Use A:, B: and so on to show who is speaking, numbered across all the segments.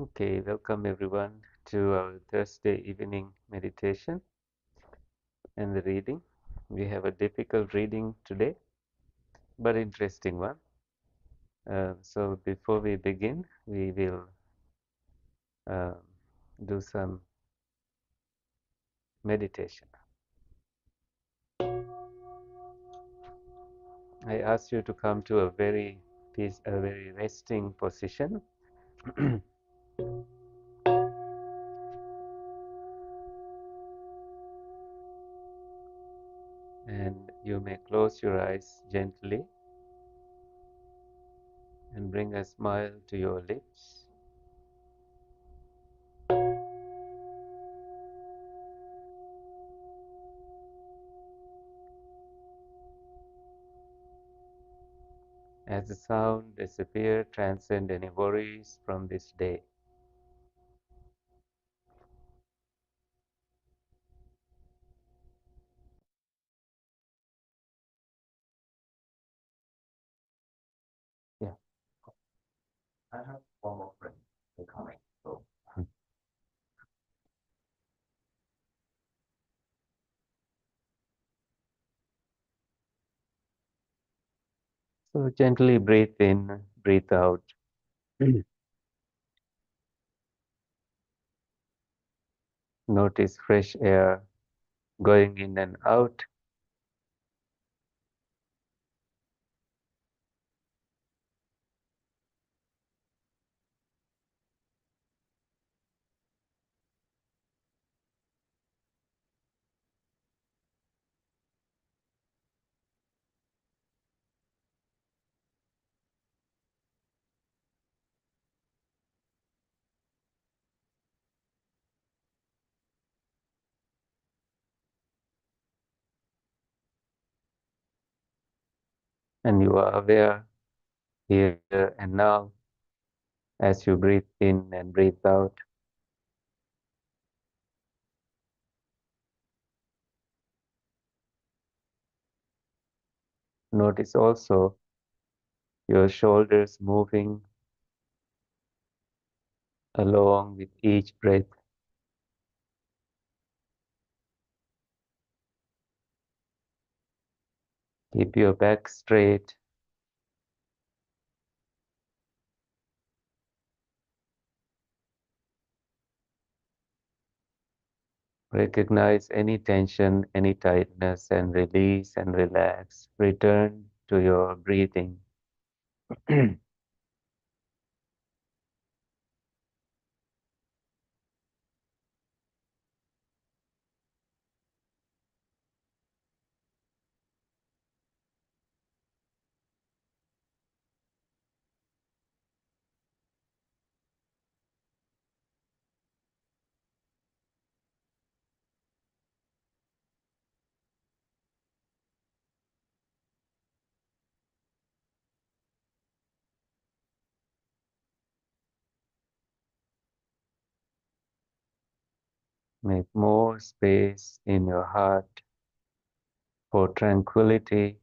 A: Okay, welcome everyone to our Thursday evening meditation and the reading. We have a difficult reading today, but interesting one. So before we begin, we will uh, do some meditation. I ask you to come to a very resting position. And you may close your eyes gently and bring a smile to your lips. As the sound disappears, transcend any worries from this day. Yeah. I have one more friend coming. So gently breathe in, breathe out. Notice fresh air going in and out. And you are aware here and now as you breathe in and breathe out. Notice also your shoulders moving along with each breath. Keep your back straight. Recognize any tension, any tightness, and release and relax. Return to your breathing. Make more space in your heart for tranquility.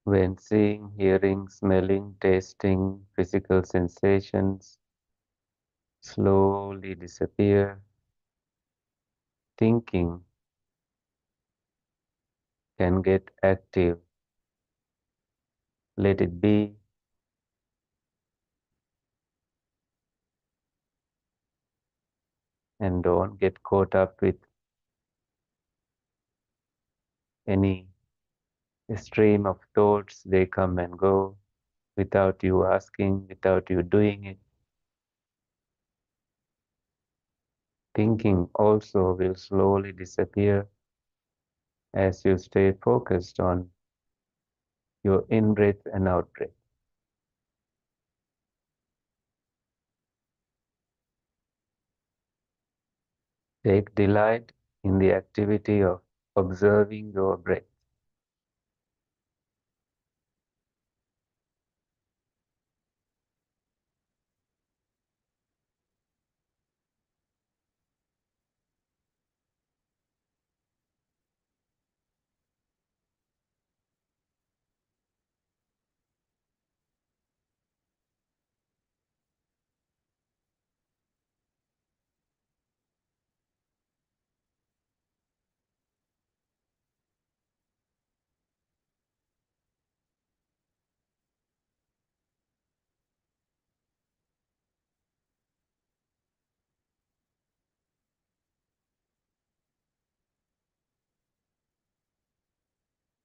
A: When seeing, hearing, smelling, tasting, physical sensations slowly disappear, thinking can get active. Let it be, and don't get caught up with any stream of thoughts. They come and go without you asking, without you doing it. Thinking also will slowly disappear as you stay focused on your in breath and out breath. Take delight in the activity of observing your breath.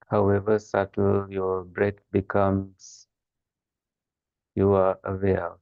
A: However subtle your breath becomes, you are aware of.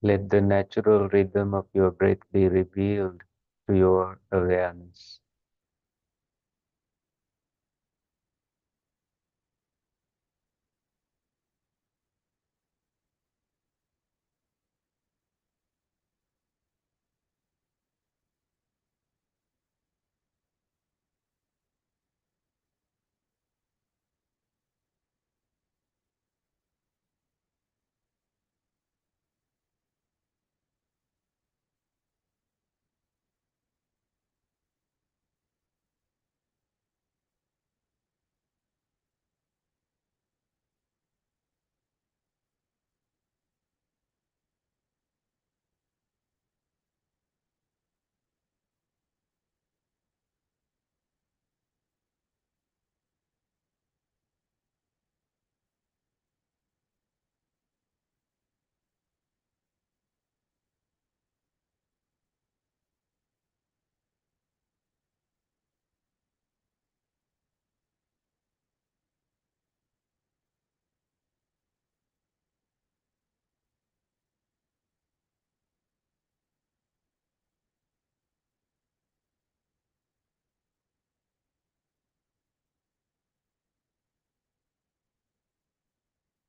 A: Let the natural rhythm of your breath be revealed to your awareness.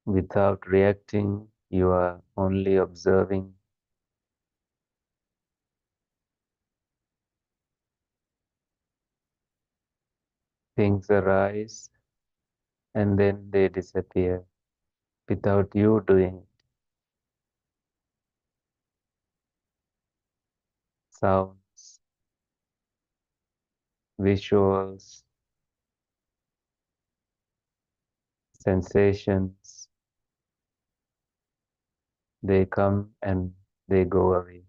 A: Without reacting, you are only observing. Things arise and then they disappear without you doing it. Sounds, visuals, sensations, they come and they go away.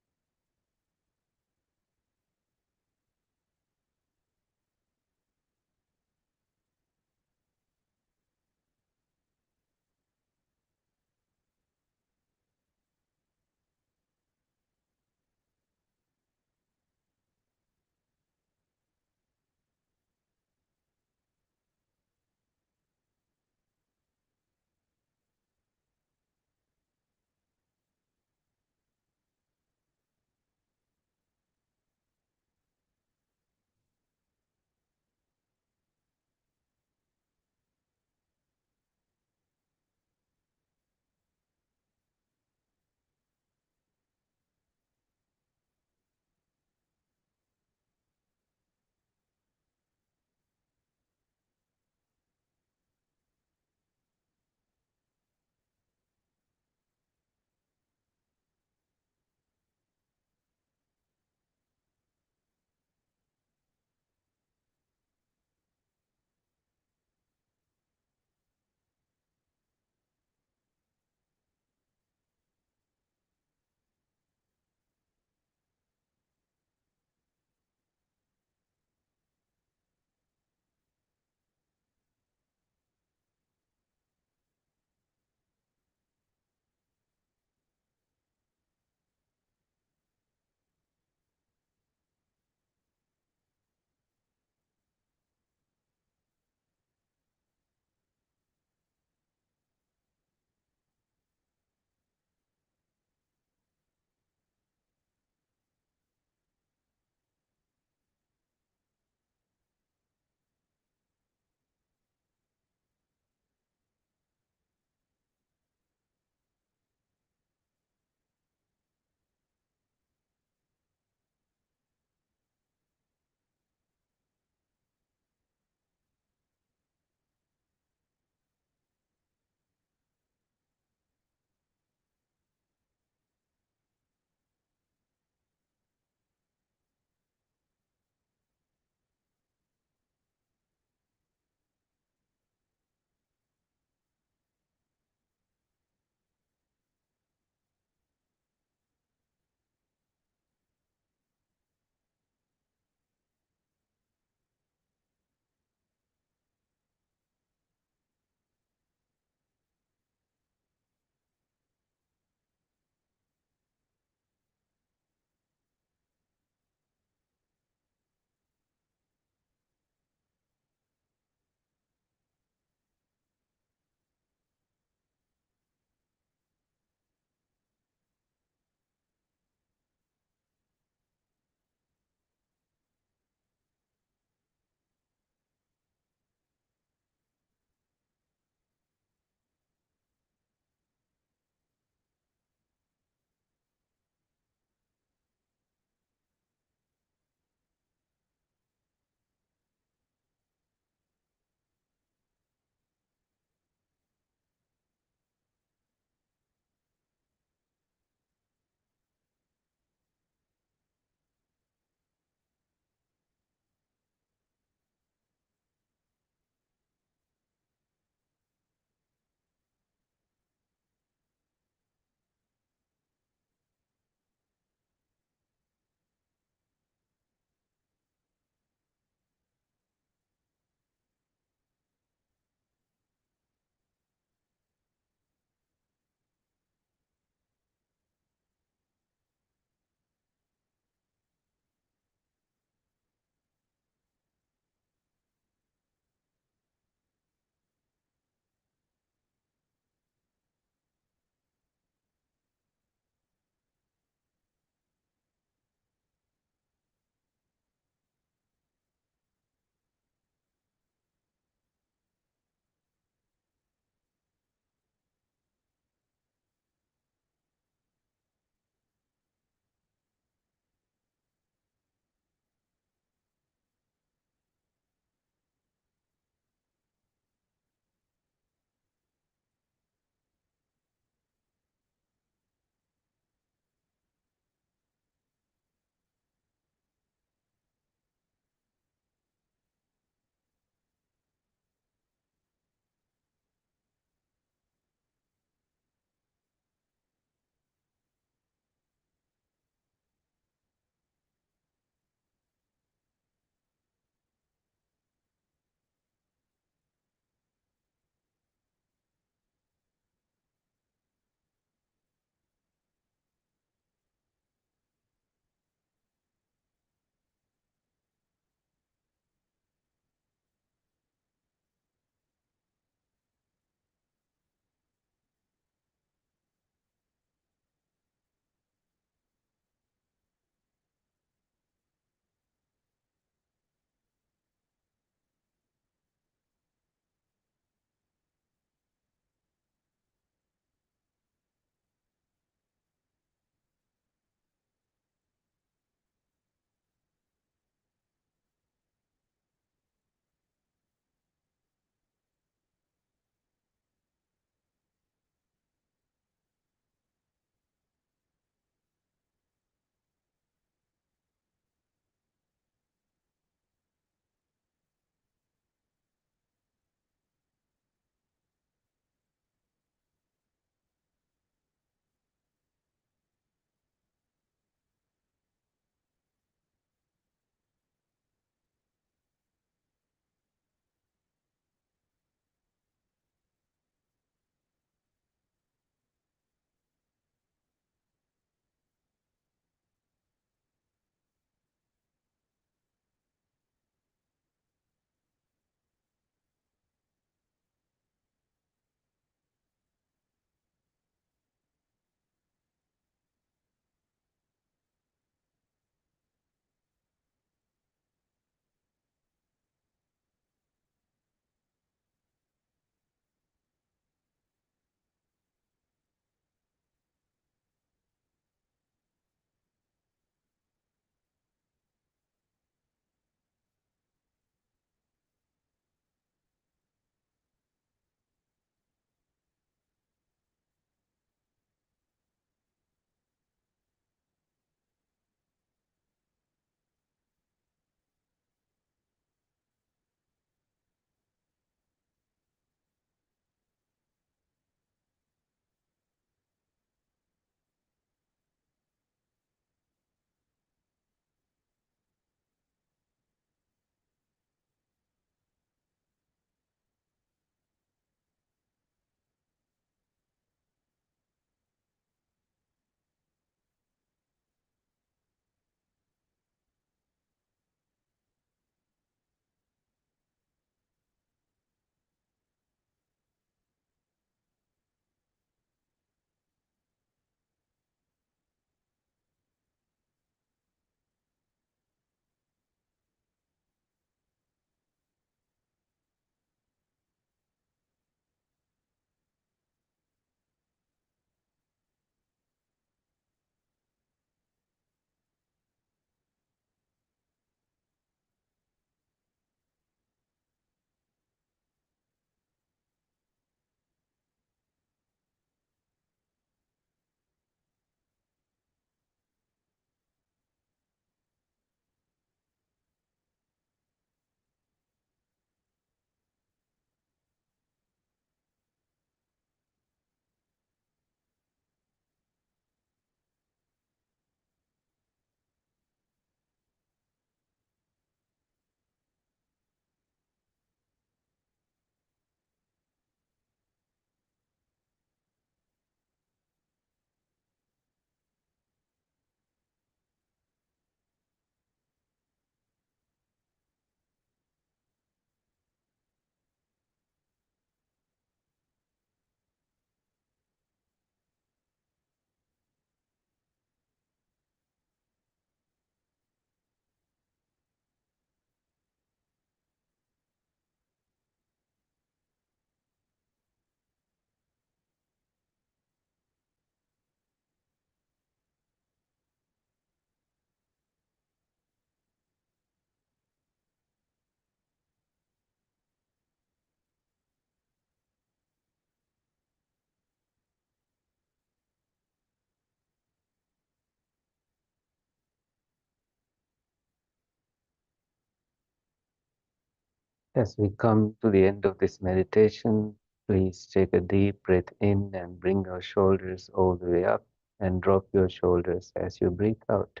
A: As we come to the end of this meditation, please take a deep breath in and bring your shoulders all the way up and drop your shoulders as you breathe out.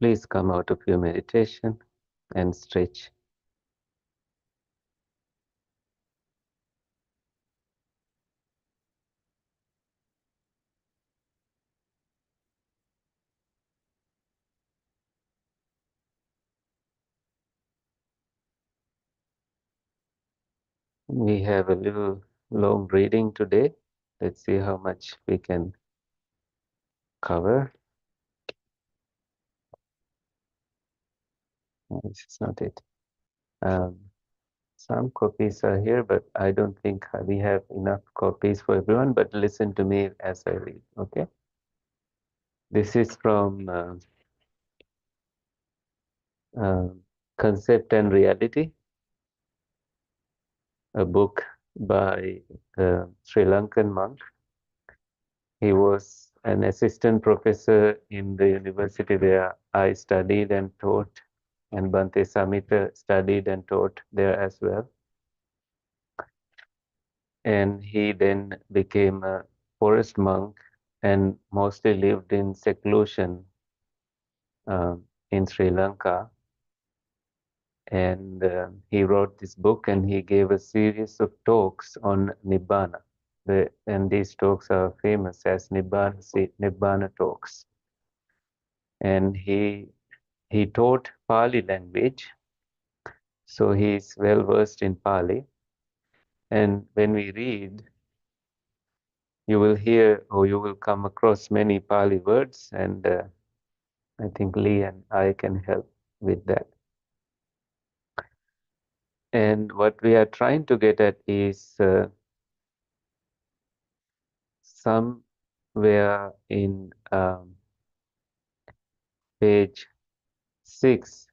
A: Please come out of your meditation and stretch. We have a little long reading today. Let's see how much we can cover. No, this is not it. Um, some copies are here, but I don't think we have enough copies for everyone. But listen to me as I read, okay? This is from uh, Concept and Reality, a book by a Sri Lankan monk. He was an assistant professor in the university where I studied and taught, and Bhante Samita studied and taught there as well. And he then became a forest monk and mostly lived in seclusion in Sri Lanka. And he wrote this book and he gave a series of talks on Nibbana. And these talks are famous as Nibbana talks. And he taught Pali language, so he's well versed in Pali. And when we read, you will hear or you will come across many Pali words, and I think Lee and I can help with that. And what we are trying to get at is somewhere in page 6,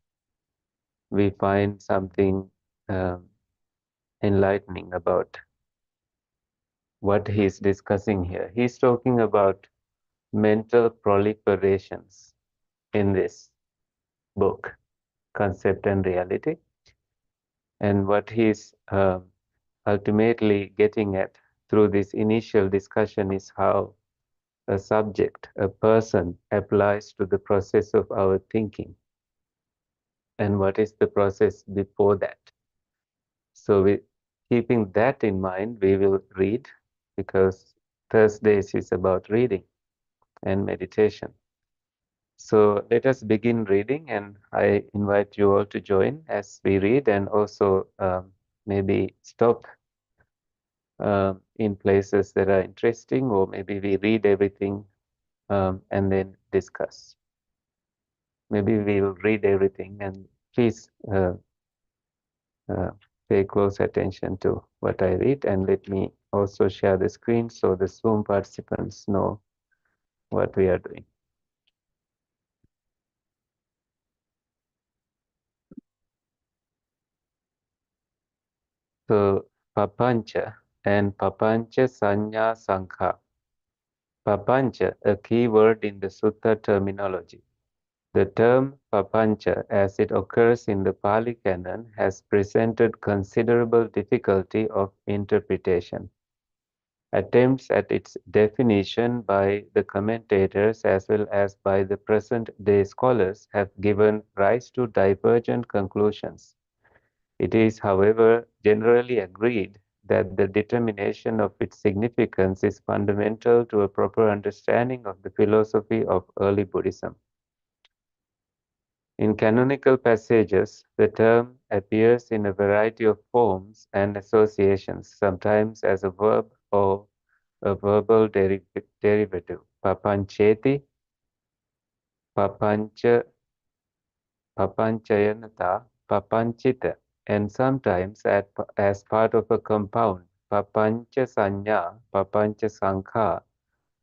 A: we find something um, enlightening about what he's discussing here. He's talking about mental proliferations in this book, Concept and Reality. And what he's ultimately getting at through this initial discussion is how a subject, a person, applies to the process of our thinking. And what is the process before that? So, keeping that in mind, we will read because Thursdays is about reading and meditation. So let us begin reading, and I invite you all to join as we read and also maybe stop in places that are interesting, or maybe we read everything and then discuss. Maybe we'll read everything, and please uh, pay close attention to what I read, and let me also share the screen so the Zoom participants know what we are doing. So, Papañca and Papañca Sanya Sankha. Papañca, a key word in the Sutta terminology. The term Papañca, as it occurs in the Pali Canon, has presented considerable difficulty of interpretation. Attempts at its definition by the commentators as well as by the present-day scholars have given rise to divergent conclusions. It is, however, generally agreed that the determination of its significance is fundamental to a proper understanding of the philosophy of early Buddhism. In canonical passages, the term appears in a variety of forms and associations, sometimes as a verb or a verbal derivative. Papancheti, papancha, papanchayanata, papanchita, and sometimes as part of a compound. Papancha sanya, papancha sankha,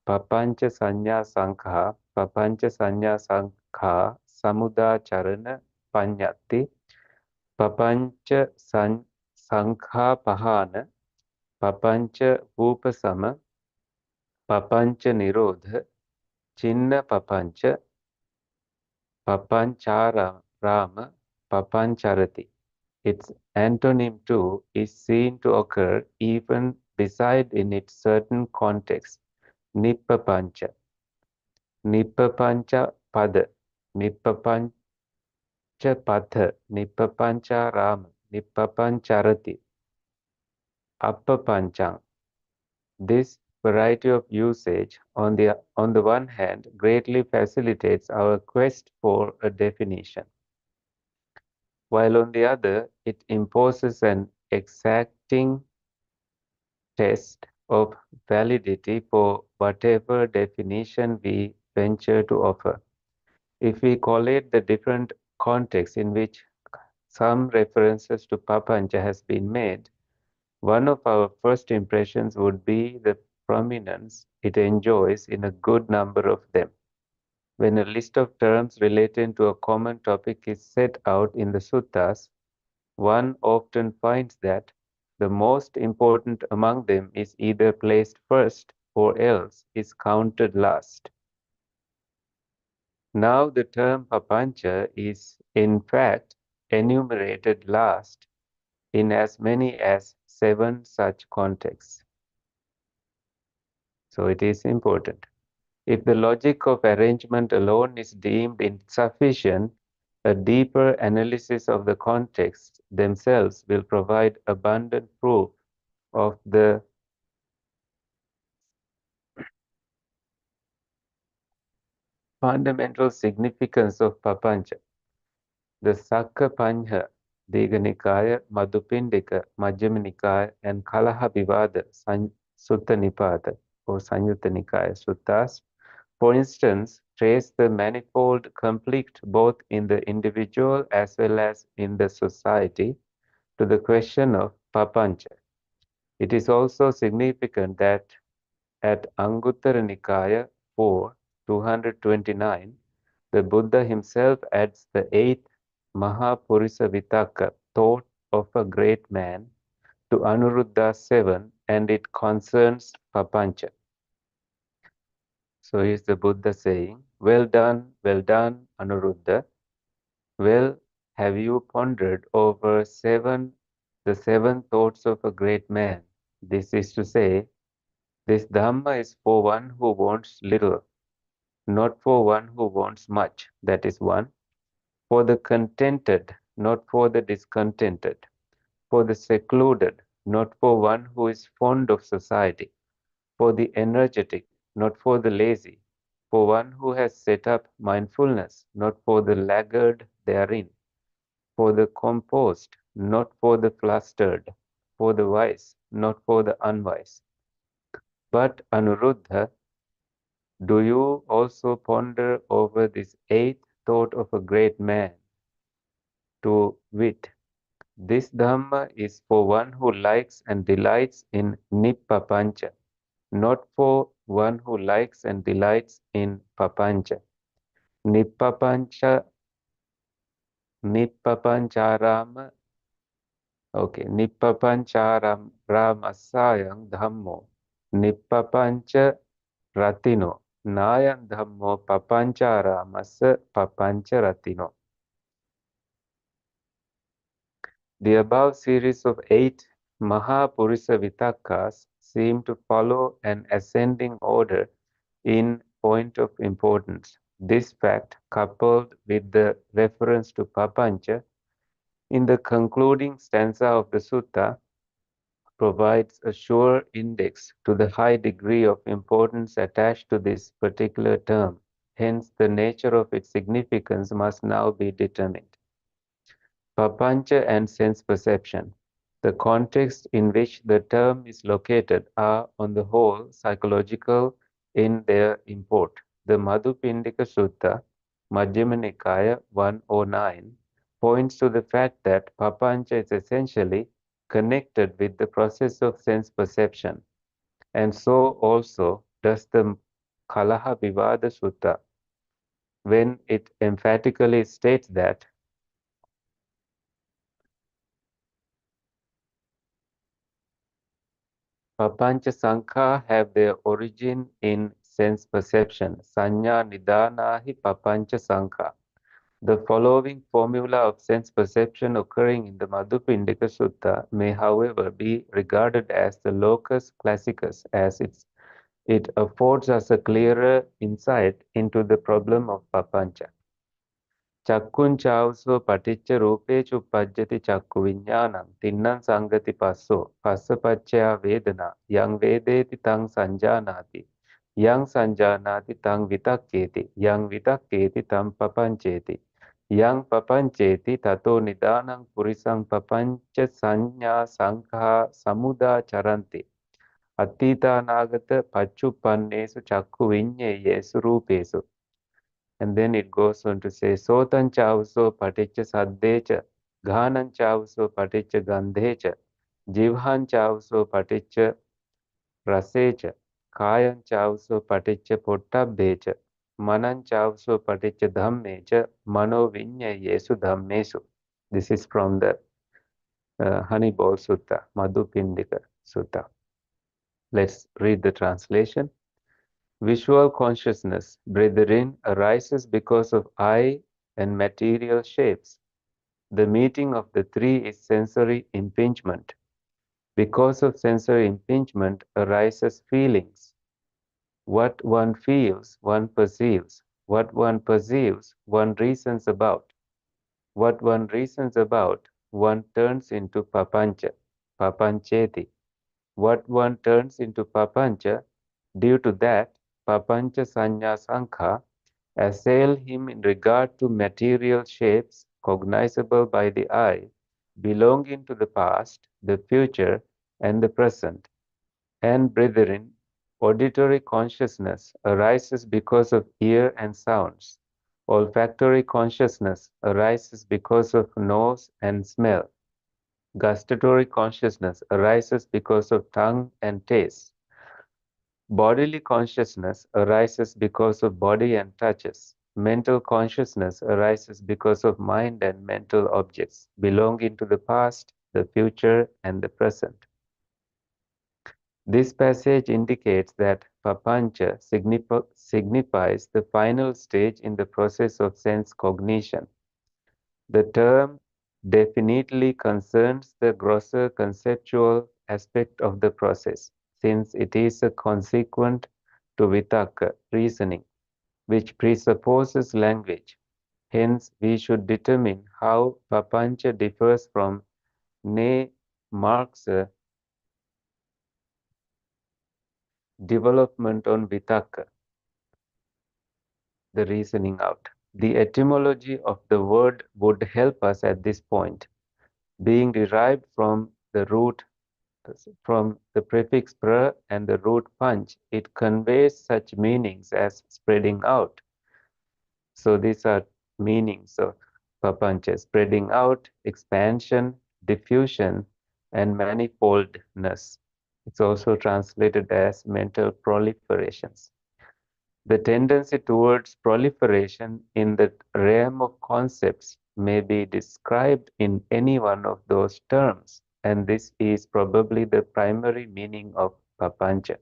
A: papancha sanya sankha, papancha sanya sankha, samudacharana panyati, papancha sankhapahana, papancha upasama, papancha nirodha, chinna papancha, papanchara rama, papancharati. Its antonym too is seen to occur even beside in its certain context. Nippapancha, Nippapancha pada, Nippapancha patha, Nippapancha rama, Nippapancharati, Appapanchang. This variety of usage, on the one hand, greatly facilitates our quest for a definition, while on the other, it imposes an exacting test of validity for whatever definition we venture to offer. If we collate the different contexts in which some references to Papancha has been made, one of our first impressions would be the prominence it enjoys in a good number of them. When a list of terms relating to a common topic is set out in the suttas, one often finds that the most important among them is either placed first or else is counted last. Now the term papancha is in fact enumerated last in as many as 7 such contexts. So it is important. If the logic of arrangement alone is deemed insufficient, a deeper analysis of the contexts themselves will provide abundant proof of the fundamental significance of Papancha. The Sakka Panha, Digha Nikaya, Madhupindika, Majjhima Nikaya, and Kalaha Vivada, Sutta Nipata, or Sanyutta Nikaya suttas, for instance, trace the manifold conflict both in the individual as well as in the society to the question of Papancha. It is also significant that at Anguttara Nikaya 4, 229, the Buddha himself adds the eighth Mahapurisa Vitaka, thought of a great man, to Anuruddha 7, and it concerns Papancha. So here's the Buddha saying, well done, Anuruddha. Well, have you pondered over the 7 thoughts of a great man? This is to say, this Dhamma is for one who wants little, not for one who wants much. That is one. For the contented, not for the discontented. For the secluded, not for one who is fond of society. For the energetic, not for the lazy. For one who has set up mindfulness, not for the laggard therein. For the composed, not for the flustered. For the wise, not for the unwise. But Anuruddha, do you also ponder over this eighth thought of a great man, to wit, this Dhamma is for one who likes and delights in Nippapancha, not for one who likes and delights in Papancha. Nippapancha, Nippapancharama, okay, Nippapancharam Ramasayang Dhammo, Nippapancha Ratino, Nayang Dhammo Papancharamasa Papancha Ratino. The above series of 8 Mahapurisa Vitakas seem to follow an ascending order in point of importance. This fact, coupled with the reference to Papancha in the concluding stanza of the sutta, provides a sure index to the high degree of importance attached to this particular term. Hence, the nature of its significance must now be determined. Papancha and sense perception. The context in which the term is located are, on the whole, psychological in their import. The Madhupindika Sutta, Majjhima Nikaya 109, points to the fact that Papancha is essentially connected with the process of sense perception, and so also does the Kalaha Vivada Sutta, when it emphatically states that Papancha Sankha have their origin in sense perception. Sanya Nidanahi Papancha Sankha. The following formula of sense perception occurring in the Madhupindika Sutta may, however, be regarded as the locus classicus, as it affords us a clearer insight into the problem of Papancha. චක්කුංචාවසෝ පටිච්ච රූපේච උප්පජ්ජති චක්කු විඤ්ඤාණං තින්නම් සංගති පස්සෝ පස්සපච්චයා වේදනා යං වේදේති තං සංජානාති යං සංජානාති තං විතක්කේති යං විතක්කේති තං පපංචේති යං පපංචේති තතෝ නිදානං පුරිසං පපංච සංඥා සංඛා සමුදා චරන්ති අතීතානාගත පච්චුප්පන්නේසු චක්කු විඤ්ඤේයේසු රූපේසු. And then it goes on to say, Sotan chavaso paticca saddecha, ghanan chavaso paticca gandhecha, jivhan chavaso paticca rasecha, kayan chavaso paticca pottabbecha, manan chavaso paticca dhammecha, mano vinyayesu dhammesu. This is from the Honeyball Sutta, Madhupindika Sutta. Let's read the translation. Visual consciousness, brethren, arises because of eye and material shapes. The meeting of the three is sensory impingement. Because of sensory impingement arises feelings. What one feels, one perceives. What one perceives, one reasons about. What one reasons about, one turns into papancha, papancheti. What one turns into papancha, due to that, papancha sanya sankha, assail him in regard to material shapes cognizable by the eye, belonging to the past, the future, and the present. And brethren, auditory consciousness arises because of ear and sounds. Olfactory consciousness arises because of nose and smell. Gustatory consciousness arises because of tongue and taste. Bodily consciousness arises because of body and touches. Mental consciousness arises because of mind and mental objects belonging to the past, the future, and the present. This passage indicates that papancha signifies the final stage in the process of sense cognition. The term definitely concerns the grosser conceptual aspect of the process, since it is a consequent to vitakka, reasoning, which presupposes language. Hence, we should determine how papancha differs from ne marks a development on vitakka, the reasoning out. The etymology of the word would help us at this point. Being derived from the prefix pra and the root panch, it conveys such meanings as spreading out. So these are meanings of papancha: spreading out, expansion, diffusion, and manifoldness. It's also translated as mental proliferations. The tendency towards proliferation in the realm of concepts may be described in any one of those terms, and this is probably the primary meaning of papancha.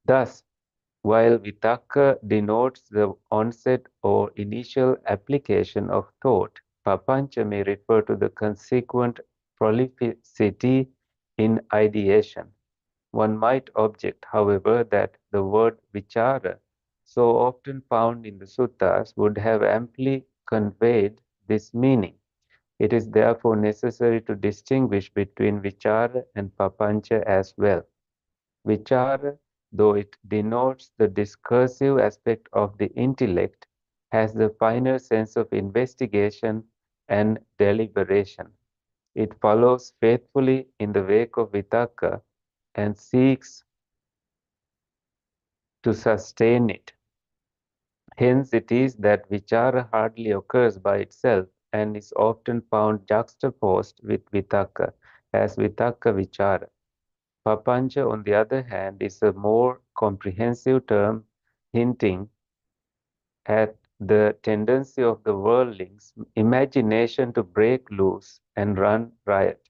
A: Thus, while vitakka denotes the onset or initial application of thought, papancha may refer to the consequent prolificity in ideation. One might object, however, that the word vichara, so often found in the suttas, would have amply conveyed this meaning. It is therefore necessary to distinguish between vichara and papancha as well. Vichara though it denotes the discursive aspect of the intellect, has the finer sense of investigation and deliberation. It follows faithfully in the wake of Vitaka and seeks to sustain it. Hence it is that vichara hardly occurs by itself and is often found juxtaposed with vitaka as vitaka vichara. Papancha, on the other hand, is a more comprehensive term hinting at the tendency of the worldling's imagination to break loose and run riot.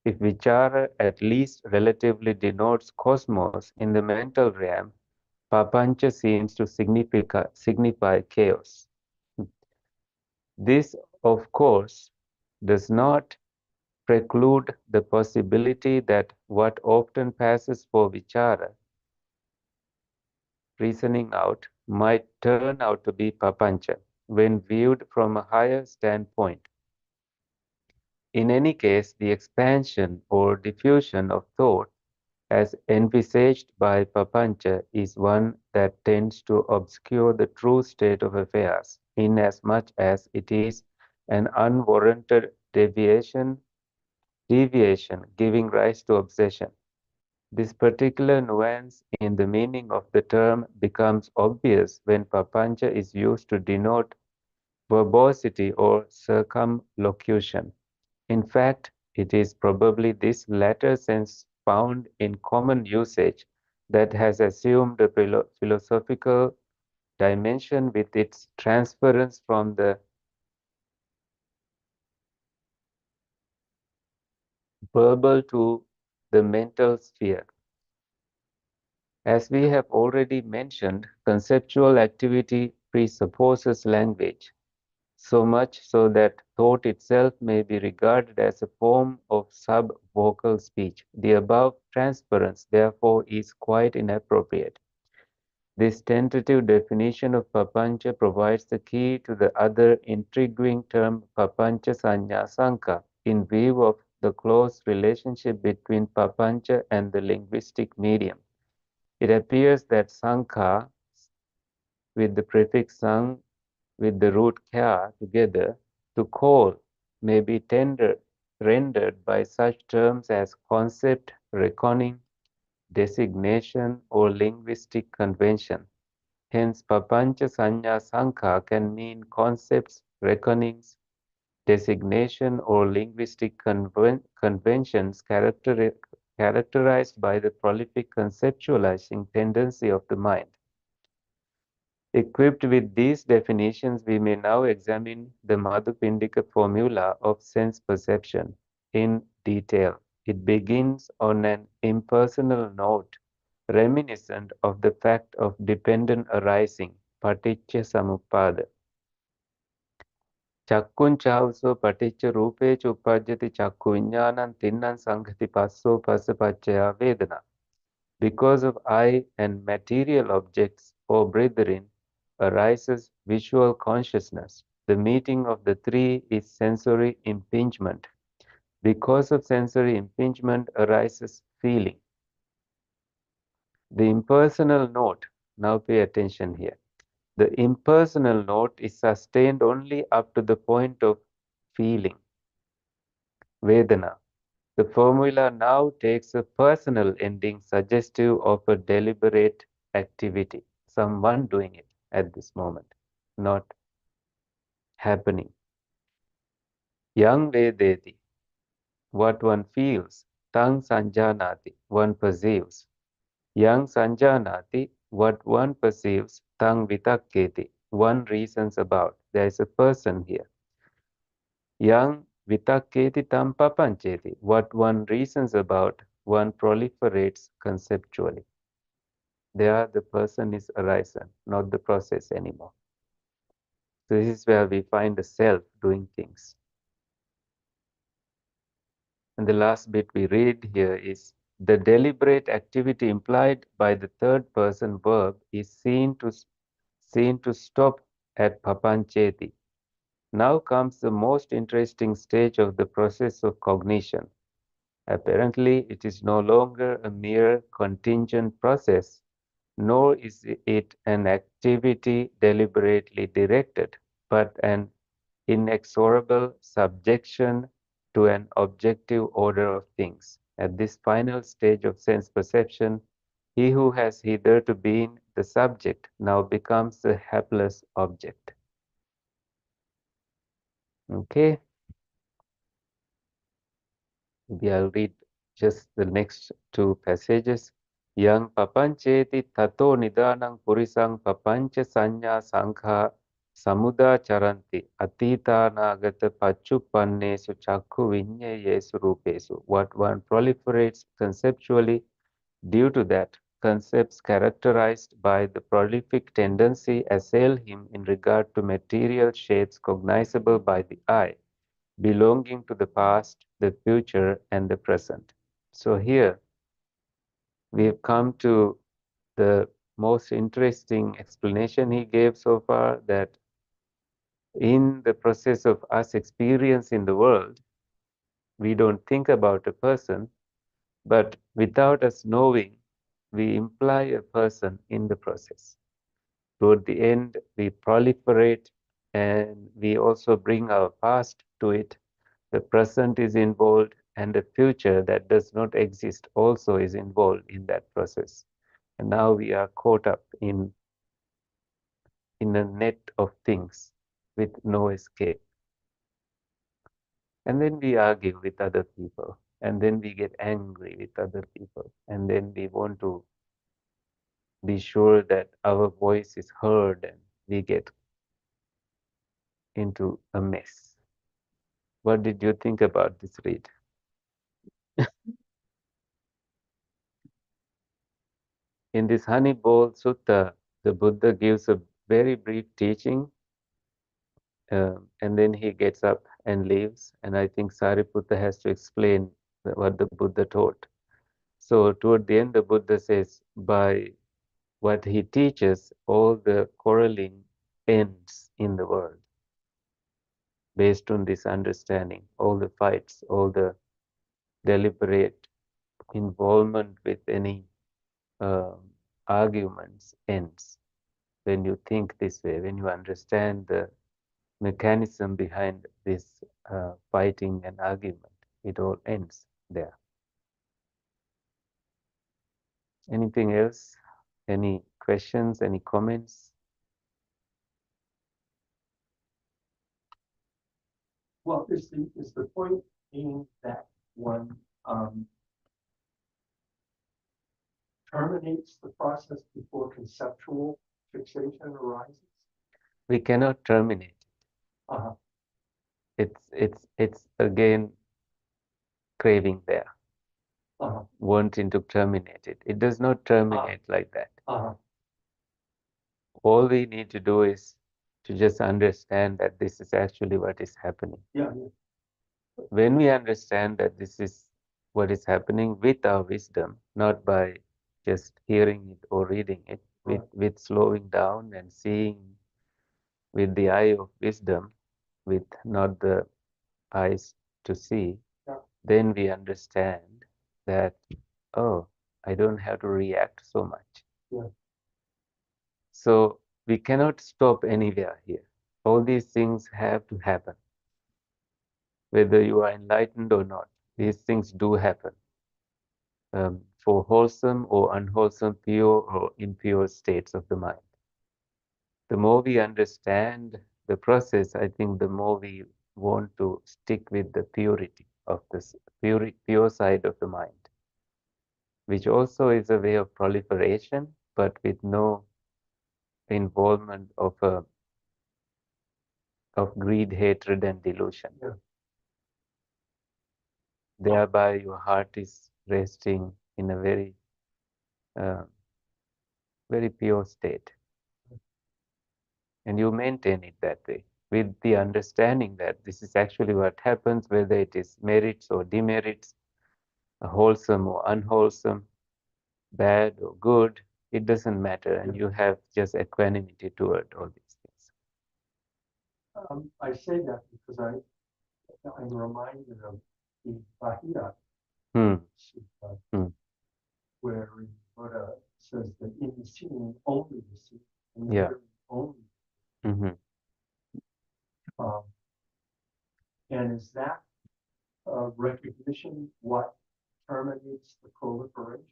A: If vichara at least relatively denotes cosmos in the mental realm, papancha seems to signify chaos. This, of course, does not preclude the possibility that what often passes for vichara, reasoning out, might turn out to be papancha when viewed from a higher standpoint. In any case, the expansion or diffusion of thought as envisaged by papancha is one that tends to obscure the true state of affairs, inasmuch as it is an unwarranted deviation giving rise to obsession. This particular nuance in the meaning of the term becomes obvious when papancha is used to denote verbosity or circumlocution. In fact, it is probably this latter sense found in common usage that has assumed a philosophical dimension with its transference from the verbal to the mental sphere. As we have already mentioned, conceptual activity presupposes language, so much so that thought itself may be regarded as a form of sub-vocal speech. The above transference, therefore, is quite inappropriate. This tentative definition of papancha provides the key to the other intriguing term papancha sanya sanka in view of the close relationship between papancha and the linguistic medium. It appears that sankha with the prefix sang with the root kya together to call may be rendered by such terms as concept, reckoning, designation, or linguistic convention. Hence, papancha sanya sankha can mean concepts, reckonings, designation, or linguistic conventions characterized by the prolific conceptualizing tendency of the mind. Equipped with these definitions, we may now examine the Madhupindika formula of sense perception in detail. It begins on an impersonal note, reminiscent of the fact of dependent arising, paticca samuppada. Chakkunchauso paticca rupe uppajjati chakku viññānam tinnan sanghati passo passapaccaya vedana. Because of eye and material objects, O brethren, arises visual consciousness. The meeting of the three is sensory impingement. Because of sensory impingement arises feeling. The impersonal note, now pay attention here. The impersonal note is sustained only up to the point of feeling, Vedana. The formula now takes a personal ending suggestive of a deliberate activity, someone doing it at this moment, not happening. Yang vedeti, what one feels, tang sanjanati, one perceives. Yang sanjanati, what one perceives, tang vitakketi, one reasons about. There is a person here. Yang vitakketi tam papancheti, what one reasons about, one proliferates conceptually. There the person is arisen, not the process anymore. So this is where we find the self doing things. And the last bit we read here is the deliberate activity implied by the third person verb is seen to stop at papancheti. Now comes the most interesting stage of the process of cognition. Apparently, it is no longer a mere contingent process, nor is it an activity deliberately directed, but an inexorable subjection to an objective order of things. At this final stage of sense perception, he who has hitherto been the subject now becomes the hapless object. Okay, maybe I'll read just the next two passages. Yang papancheti tato nidanang purisang papancha sanya sankha samuda charanti atita nagata pachupannesu chakku vinyayesu rupesu. What one proliferates conceptually due to that, concepts characterized by the prolific tendency assail him in regard to material shapes cognizable by the eye, belonging to the past, the future, and the present. So here we've come to the most interesting explanation he gave so far, that in the process of us experiencing the world, we don't think about a person, but without us knowing, we imply a person in the process. Toward the end, we proliferate and we also bring our past to it. The present is involved, and the future that does not exist also is involved in that process. And now we are caught up in a net of things with no escape. And then we argue with other people, and then we get angry with other people, and then we want to be sure that our voice is heard, and we get into a mess. What did you think about this read? In this Honey Bowl Sutta, the Buddha gives a very brief teaching, and then he gets up and leaves. And I think Sariputta has to explain what the Buddha taught. So toward the end, the Buddha says, by what he teaches, all the quarreling ends in the world. Based on this understanding, all the fights, all the deliberate involvement with any um arguments ends. When you think this way, when you understand the mechanism behind this fighting and argument, it all ends there. Anything else? Any questions? Any comments?
B: Well, is the point being that one terminates the process before conceptual fixation arises?
A: We cannot terminate.
B: Uh-huh.
A: It's again craving there, wanting to terminate it. It does not terminate like that. All we need to do is to just understand that this is actually what is happening.
B: Yeah.
A: When we understand that this is what is happening with our wisdom, not by just hearing it or reading it, with slowing down and seeing with the eye of wisdom, with not the eyes to see, then we understand that, oh, I don't have to react so much.
B: Yeah.
A: So we cannot stop anywhere here. All these things have to happen. Whether you are enlightened or not, these things do happen. For wholesome or unwholesome, pure or impure states of the mind. The more we understand the process, I think the more we want to stick with the purity of this pure side of the mind, which also is a way of proliferation, but with no involvement of greed, hatred, and delusion.
B: Yeah.
A: Thereby, your heart is resting in a very, very pure state. And you maintain it that way with the understanding that this is actually what happens, whether it is merits or demerits, wholesome or unwholesome, bad or good, it doesn't matter. And you have just equanimity toward all these things.
B: I say that because I'm reminded of the Bahia
A: Hmm.
B: Sutta,
A: Hmm.
B: where Buddha says that in the seeing, only the seeing, and the
A: Yeah.
B: hearing, only.
A: Mm-hmm.
B: Um, and is that recognition what terminates the proliferation?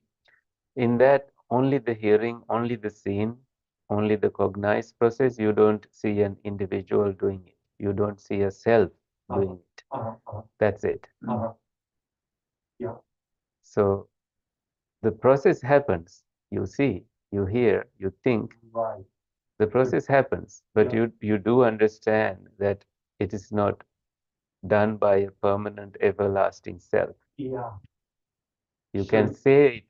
A: In that, only the hearing, only the seeing, only the cognized process, you don't see an individual doing it. You don't see a self doing it. That's it.
B: Yeah.
A: So the process happens. You see, you hear, you think.
B: Right.
A: The process happens, but
B: Yeah.
A: you do understand that it is not done by a permanent, everlasting self.
B: Yeah.
A: You
B: So-
A: can say it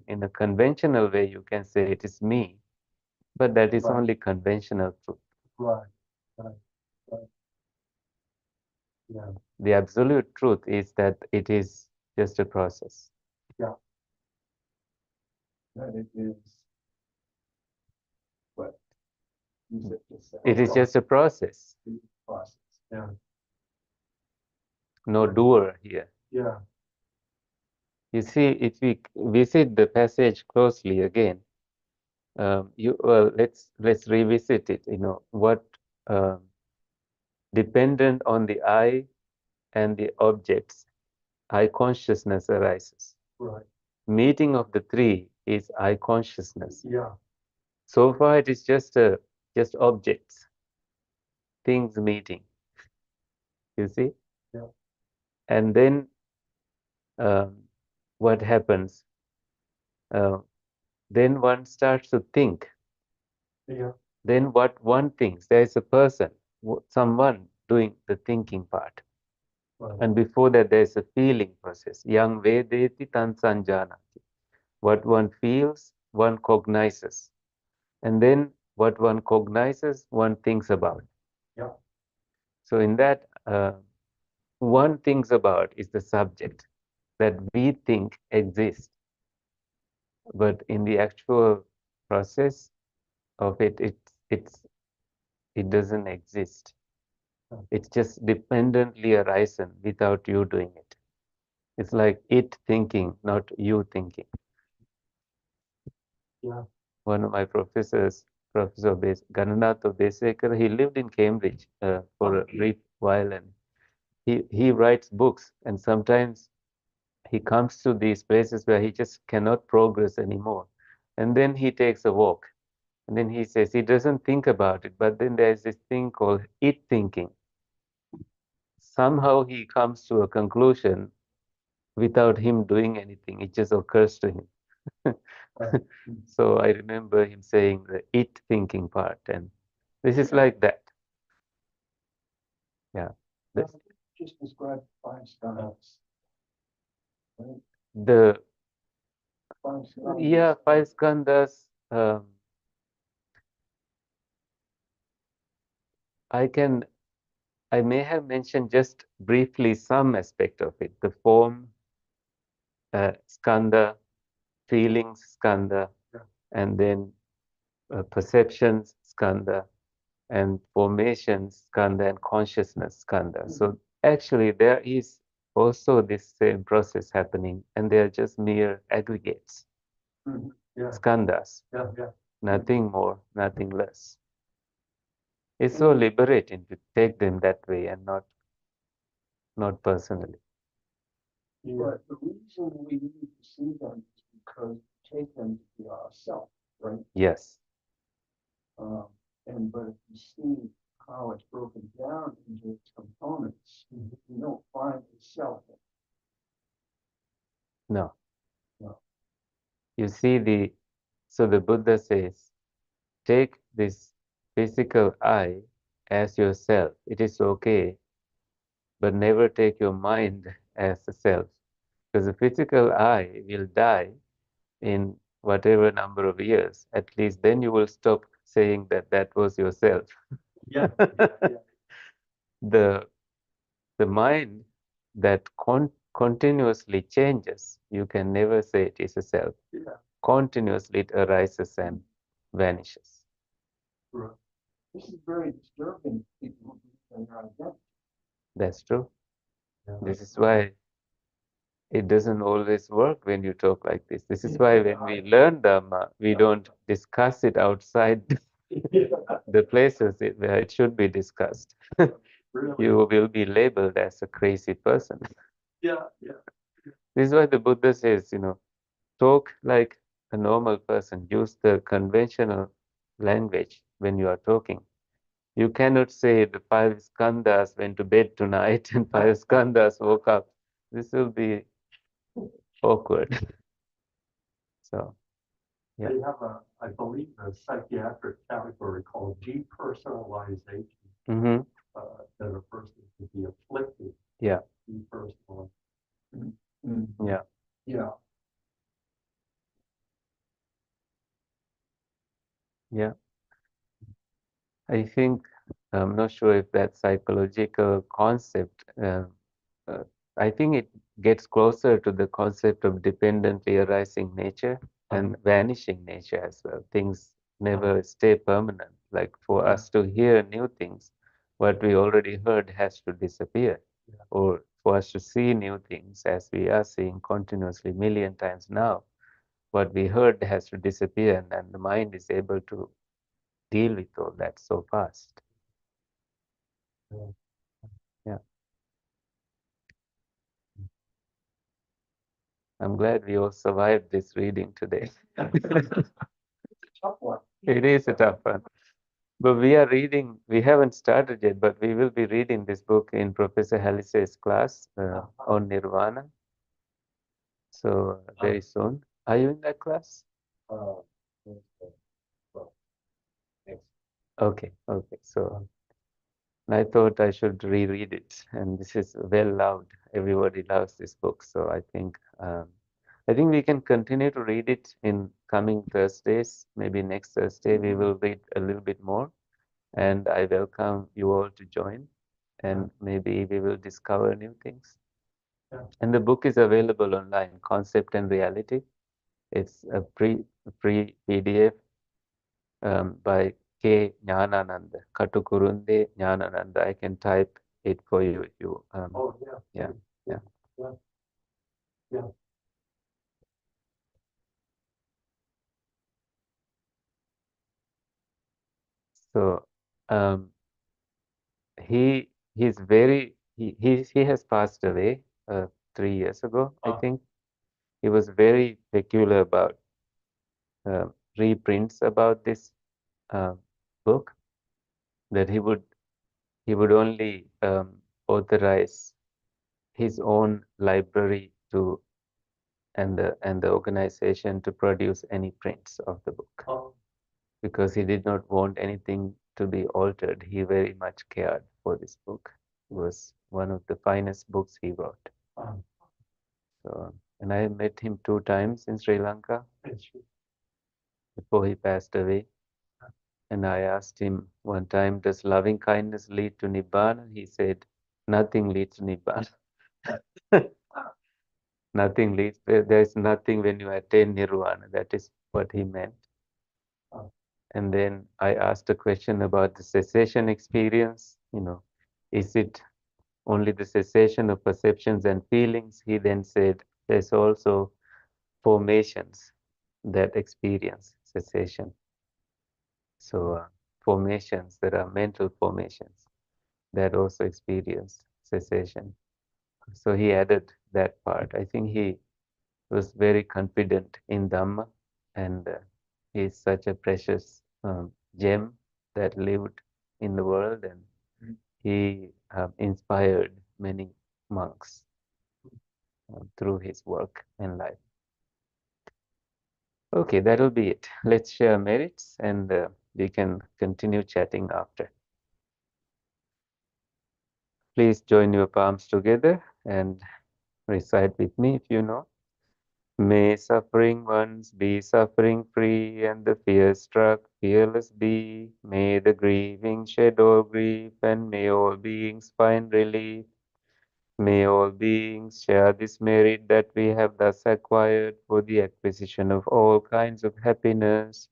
A: in a conventional way, you can say it is me, but that is
B: Right.
A: only conventional truth.
B: Right. Right. Right. Yeah.
A: The absolute truth is that it is just a process.
B: Yeah. That it is what you said just said.
A: It is just a process,
B: Process. Yeah.
A: no
B: Right.
A: doer here.
B: Yeah.
A: You see, if we visit the passage closely again, let's revisit it. You know what dependent on the I and the objects, I consciousness arises.
B: Right.
A: Meeting of the three is I consciousness.
B: Yeah.
A: So far, it is just objects, things meeting. You see,
B: Yeah.
A: and then um, what happens? Uh, then one starts to think.
B: Yeah.
A: Then what one thinks? There is a person, someone doing the thinking part.
B: Right.
A: And before that, there is a feeling process. Yang vedeti tan sanjanati. What one feels, one cognizes. And then what one cognizes, one thinks about.
B: Yeah.
A: So in that, one thinks about is the subject that we think exists. But in the actual process of it doesn't exist. It's just dependently arisen without you doing it. It's like it thinking, not you thinking.
B: Yeah.
A: One of my professors, Professor Gananatha Besekar, he lived in Cambridge for a brief while, and he writes books, and sometimes he comes to these places where he just cannot progress anymore. And then he takes a walk. And then he says he doesn't think about it, but then there's this thing called it thinking. Somehow he comes to a conclusion without him doing anything. It just occurs to him. So I remember him saying the it thinking part, and this is like that. Yeah.
B: Just describe five skandhas. Right?
A: The
B: Five skandhas.
A: yeah, five skandhas. I may have mentioned just briefly some aspect of it. The form skandha, feelings skandha,
B: Yeah.
A: and then perceptions skandha, and formations skandha, and consciousness skandha. So actually, there is also this same process happening, and they are just mere aggregates,
B: Yeah.
A: skandhas,
B: Yeah. Yeah.
A: nothing more, nothing less. It's so liberating to take them that way and not personally.
B: Yeah. The reason we need to see them is because we take them to be ourselves, right?
A: Yes.
B: But if you see how it's broken down into its components, you don't find the self.
A: No.
B: No.
A: You see so the Buddha says, take this physical I as yourself. It is okay, but never take your mind as the self. Because the physical I will die in whatever number of years. At least then you will stop saying that that was yourself.
B: Yeah. Yeah. Yeah.
A: The mind that continuously changes, you can never say it is a self.
B: Yeah.
A: Continuously it arises and vanishes.
B: Right. This is very disturbing. People who are not identity.
A: That's true.
B: Yeah.
A: This is why it doesn't always work when you talk like this. This is why when we learn Dhamma, we don't discuss it outside the places where it should be discussed. You will be labeled as a crazy person. This is why the Buddha says, talk like a normal person. Use the conventional language when you are talking. You cannot say the five skandhas went to bed tonight and five skandhas woke up. This will be awkward. So, yeah.
B: They have I believe, a psychiatric category called depersonalization,
A: Mm-hmm.
B: that a person can be afflicted,
A: Yeah.
B: depersonalized.
A: Yeah.
B: Yeah.
A: Yeah. I think I'm not sure if that psychological concept, uh, I think it gets closer to the concept of dependently arising nature and vanishing nature as well. Things never stay permanent. Like for us to hear new things, what we already heard has to disappear. Or for us to see new things as we are seeing continuously million times now, what we heard has to disappear, and then the mind is able to deal with all that so fast. Yeah, I'm glad we all survived this reading today.
B: Tough one.
A: It is a tough one. But we are reading, we haven't started yet, but we will be reading this book in Professor Halise's class on Nirvana. So very soon. Are you in that class?
B: Uh,
A: Okay, okay. So I thought I should reread it, and this is well loved. Everybody loves this book, so I think we can continue to read it in coming Thursdays. Maybe next Thursday we will read a little bit more, and I welcome you all to join, and maybe we will discover new things. And the book is available online, Concept and Reality. It's a free PDF by K. Gnanananda, Katukurunde Gnanananda. I can type it for you if you. Yeah, yeah.
B: Yeah.
A: So he's very he has passed away 3 years ago, I think. He was very peculiar about uh, reprints about this uh, book, that he would only authorize his own library to and the organization to produce any prints of the book, because he did not want anything to be altered. He very much cared for this book. It was one of the finest books he wrote. So, and I met him 2 times in Sri Lanka before he passed away. And I asked him one time, does loving kindness lead to Nibbana? He said, nothing leads to Nibbana. Nothing leads, there's nothing when you attain Nirvana. That is what he meant. And then I asked a question about the cessation experience. Is it only the cessation of perceptions and feelings? He then said, there's also formations that experience cessation. So, formations, there are mental formations that also experience cessation. So he added that part. I think he was very confident in Dhamma, and he is such a precious gem that lived in the world, and he inspired many monks through his work and life. Okay, that'll be it. Let's share merits, and we can continue chatting after. Please join your palms together and recite with me if you know. May suffering ones be suffering free, and the fear struck fearless be. May the grieving shed all grief, and may all beings find relief. May all beings share this merit that we have thus acquired for the acquisition of all kinds of happiness.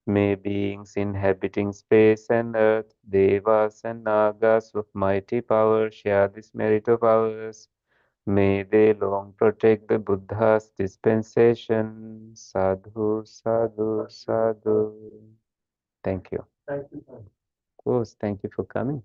A: May beings inhabiting space and earth, devas and nagas of mighty power, share this merit of ours. May they long protect the Buddha's dispensation. Sadhu, sadhu, sadhu. Thank you.
B: Thank you.
A: Of course, thank you for coming.